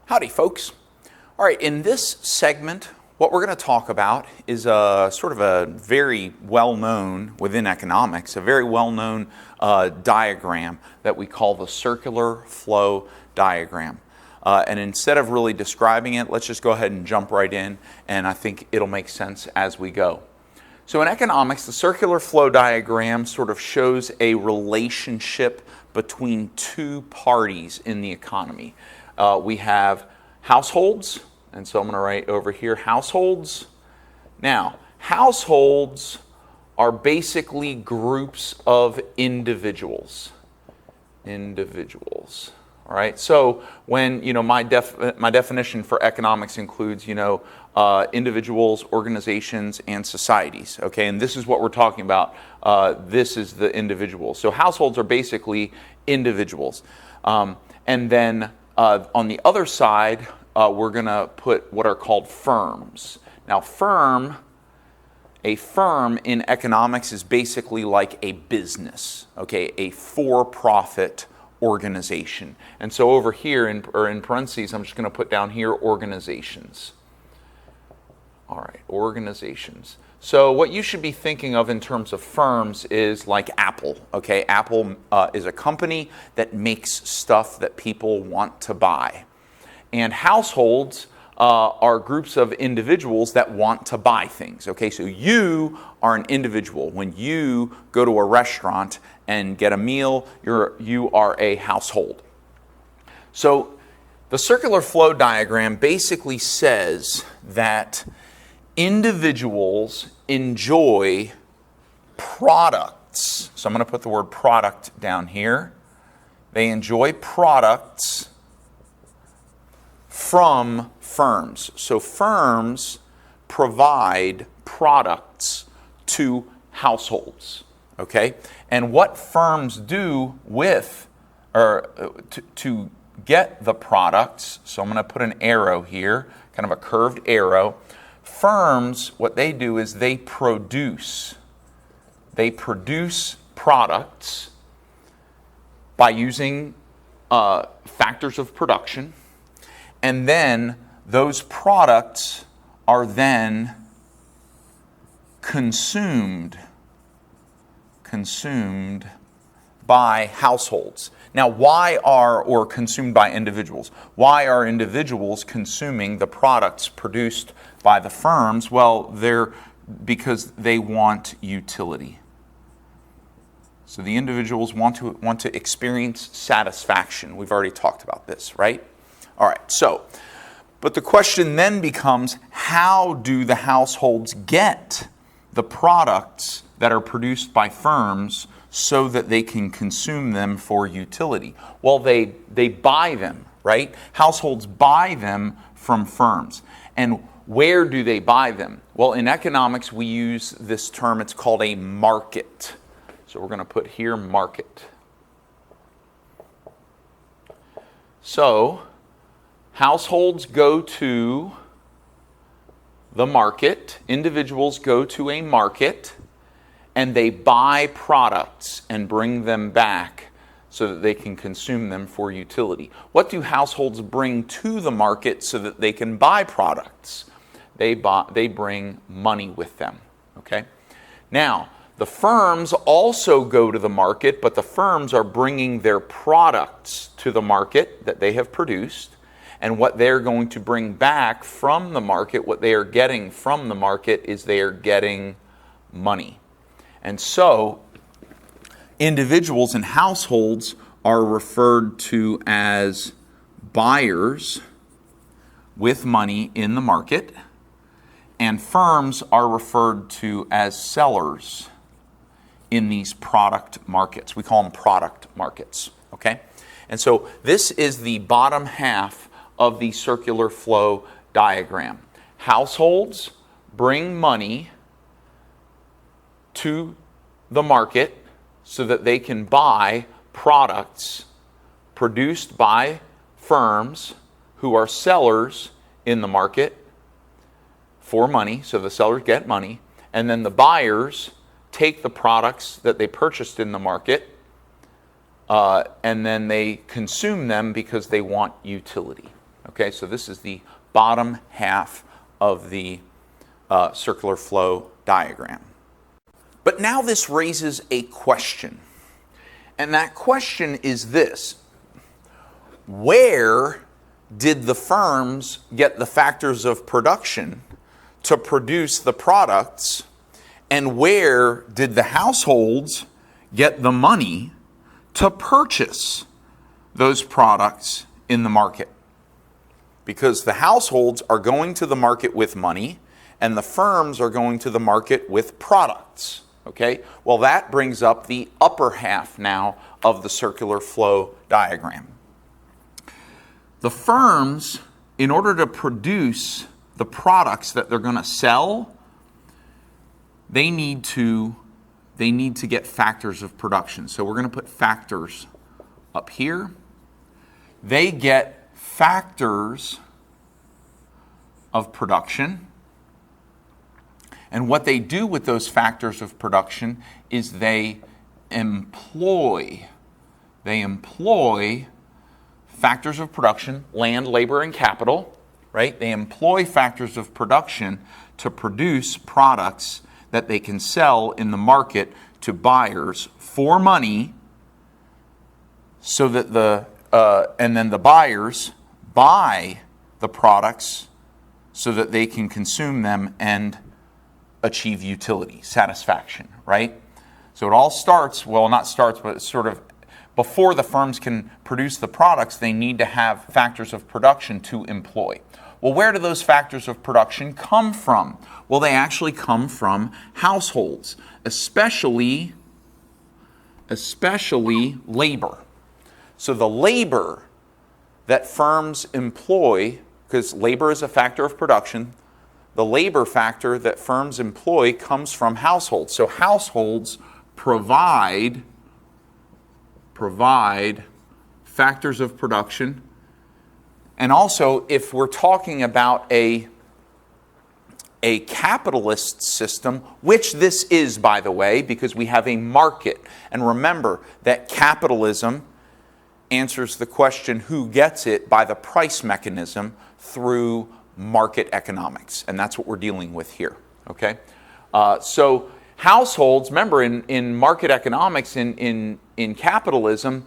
Howdy, folks. All right, in this segment, what we're going to talk about is a sort of a very well-known, within economics, a very well-known diagram that we call the circular flow diagram. And instead of really describing it, let's just go ahead and jump right in, and I think it'll make sense as we go. So in economics, the circular flow diagram sort of shows a relationship between two parties in the economy. We have households, and so I'm going to write over here households. Now, households are basically groups of individuals. All right. So when my definition for economics includes individuals, organizations, and societies. Okay, and this is what we're talking about. This is the individual. So households are basically individuals, and then on the other side, we're going to put what are called firms. Now, a firm in economics is basically like a business. Okay, a for-profit organization. And so over here in parentheses, I'm just going to put down here organizations. All right, organizations. So what you should be thinking of in terms of firms is like Apple. Okay, Apple is a company that makes stuff that people want to buy. And households are groups of individuals that want to buy things. Okay, so you are an individual. When you go to a restaurant and get a meal, you are a household. So the circular flow diagram basically says that individuals enjoy products. So I'm going to put the word product down here. They enjoy products from firms. So firms provide products to households. Okay? And what firms do with, or to get the products, so I'm going to put an arrow here, kind of a curved arrow. Firms, what they do is they produce products by using factors of production, and then those products are then consumed by households. Now, or consumed by individuals. Why are individuals consuming the products produced by the firms? Well, because they want utility. So the individuals want to experience satisfaction. We've already talked about this, right? All right, but the question then becomes, how do the households get the products that are produced by firms so that they can consume them for utility? Well, they buy them, right? Households buy them from firms. And where do they buy them? Well, in economics, we use this term. It's called a market. So we're going to put here market. So households go to the market. Individuals go to a market, and they buy products and bring them back so that they can consume them for utility. What do households bring to the market so that they can buy products? They bring money with them. Okay? Now, the firms also go to the market, but the firms are bringing their products to the market that they have produced, and what they're going to bring back from the market, what they are getting from the market, is they are getting money. And so, individuals and households are referred to as buyers with money in the market, and firms are referred to as sellers in these product markets. We call them product markets, okay? And so this is the bottom half of the circular flow diagram. Households bring money to the market so that they can buy products produced by firms who are sellers in the market for money, so the sellers get money, and then the buyers take the products that they purchased in the market and then they consume them because they want utility. Okay, so this is the bottom half of the circular flow diagram. But now this raises a question. And that question is this: where did the firms get the factors of production to produce the products, and where did the households get the money to purchase those products in the market? Because the households are going to the market with money, and the firms are going to the market with products. Okay? Well, that brings up the upper half now of the circular flow diagram. The firms, in order to produce the products that they're going to sell, they need to get factors of production. So we're going to put factors up here. They get factors of production. And what they do with those factors of production is they employ factors of production, land, labor, and capital, right? They employ factors of production to produce products that they can sell in the market to buyers for money, so that and then the buyers buy the products so that they can consume them and achieve utility, satisfaction, right? So it all starts, well, not starts, but it's sort of before the firms can produce the products, they need to have factors of production to employ. Well, where do those factors of production come from? Well, they actually come from households, especially labor. So the labor that firms employ, because labor is a factor of production, the labor factor that firms employ comes from households. So households provide factors of production. And also, if we're talking about a capitalist system, which this is, by the way, because we have a market. And remember that capitalism answers the question, who gets it, by the price mechanism through market economics. And that's what we're dealing with here, okay? So households, remember in market economics, in capitalism,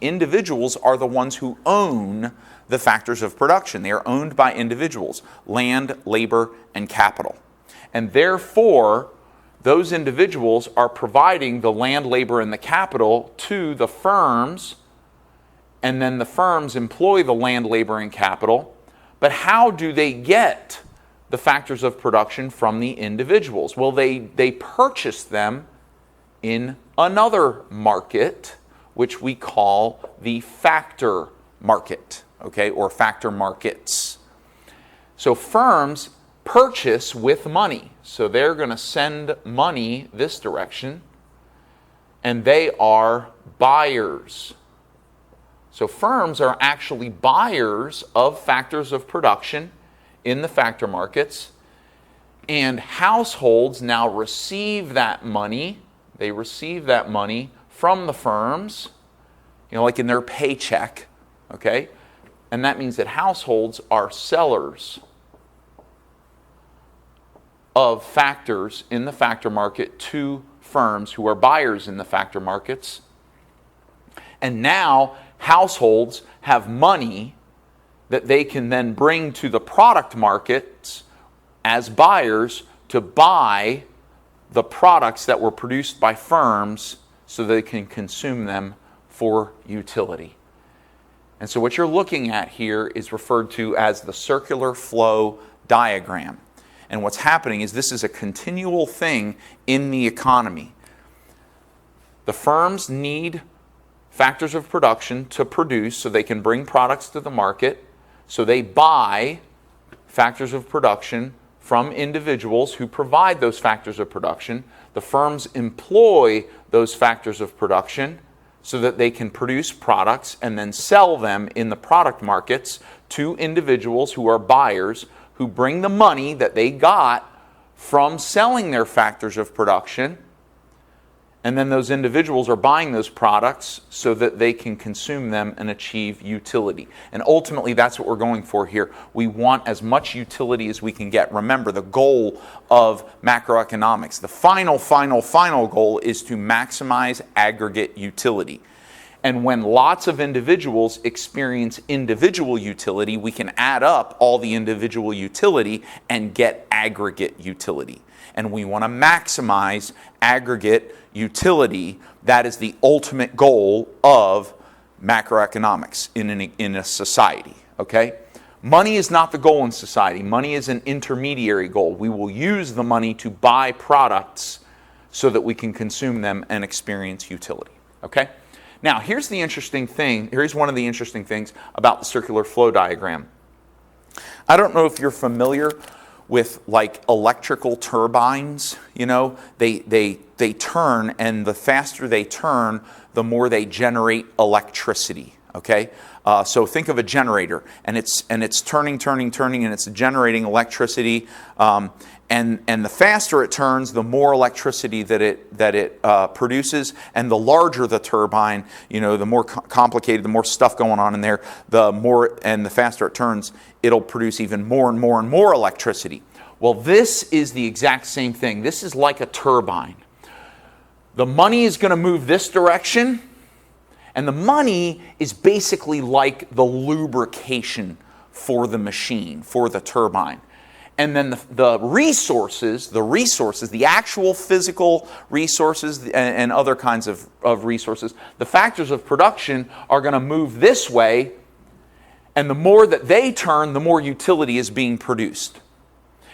individuals are the ones who own the factors of production. They are owned by individuals, land, labor, and capital. And therefore, those individuals are providing the land, labor, and the capital to the firms, and then the firms employ the land, labor, and capital. But how do they get the factors of production from the individuals? Well, they purchase them in another market, which we call the factor market, okay, or factor markets. So firms purchase with money. So they're going to send money this direction, and they are buyers. So firms are actually buyers of factors of production in the factor markets, and households now receive that money. They receive that money from the firms, like in their paycheck, okay? And that means that households are sellers of factors in the factor market to firms who are buyers in the factor markets. And now households have money that they can then bring to the product markets as buyers to buy the products that were produced by firms so they can consume them for utility. And so what you're looking at here is referred to as the circular flow diagram. And what's happening is this is a continual thing in the economy. The firms need factors of production to produce so they can bring products to the market. So they buy factors of production from individuals who provide those factors of production. The firms employ those factors of production so that they can produce products and then sell them in the product markets to individuals who are buyers, who bring the money that they got from selling their factors of production, And then those individuals are buying those products so that they can consume them and achieve utility. And ultimately, that's what we're going for here. We want as much utility as we can get. Remember, the goal of macroeconomics, the final goal is to maximize aggregate utility. And when lots of individuals experience individual utility, we can add up all the individual utility and get aggregate utility. And we want to maximize aggregate utility. That is the ultimate goal of macroeconomics in a society, okay? Money is not the goal in society. Money is an intermediary goal. We will use the money to buy products so that we can consume them and experience utility, okay? Now, here's the interesting thing. Here's one of the interesting things about the circular flow diagram. I don't know if you're familiar with like electrical turbines. You know, they turn, and the faster they turn, the more they generate electricity. Okay, so think of a generator, and it's turning, and it's generating electricity. And the faster it turns, the more electricity that it produces, and the larger the turbine, you know, the more complicated, the more stuff going on in there, the more and the faster it turns, it'll produce even more and more and more electricity. Well, this is the exact same thing. This is like a turbine. The money is going to move this direction, and the money is basically like the lubrication for the machine, for the turbine. And then the resources, the actual physical resources and other kinds of resources, the factors of production are going to move this way, and the more that they turn, the more utility is being produced.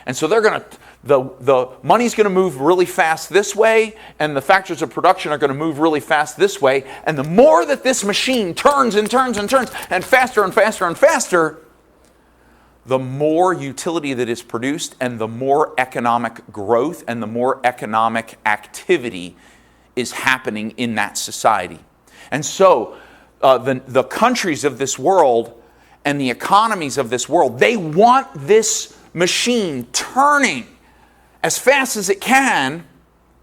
And so the money's going to move really fast this way, and the factors of production are going to move really fast this way. And the more that this machine turns and turns and turns, and faster and faster and faster, the more utility that is produced, and the more economic growth and the more economic activity is happening in that society. And so the countries of this world and the economies of this world, they want this machine turning as fast as it can.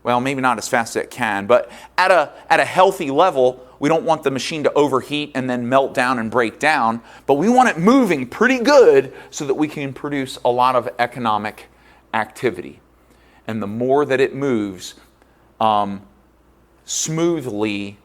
Well, maybe not as fast as it can, but at a healthy level. We don't want the machine to overheat and then melt down and break down, but we want it moving pretty good so that we can produce a lot of economic activity. And the more that it moves smoothly,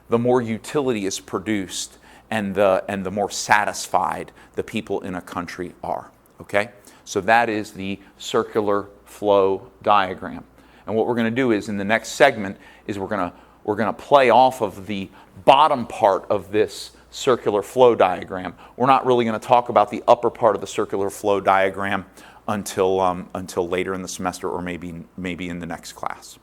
the more utility is produced, and the more satisfied the people in a country are. Okay? So that is the circular flow diagram. And what we're going to do is, in the next segment, is we're going to play off of the bottom part of this circular flow diagram. We're not really going to talk about the upper part of the circular flow diagram until later in the semester, or maybe in the next class.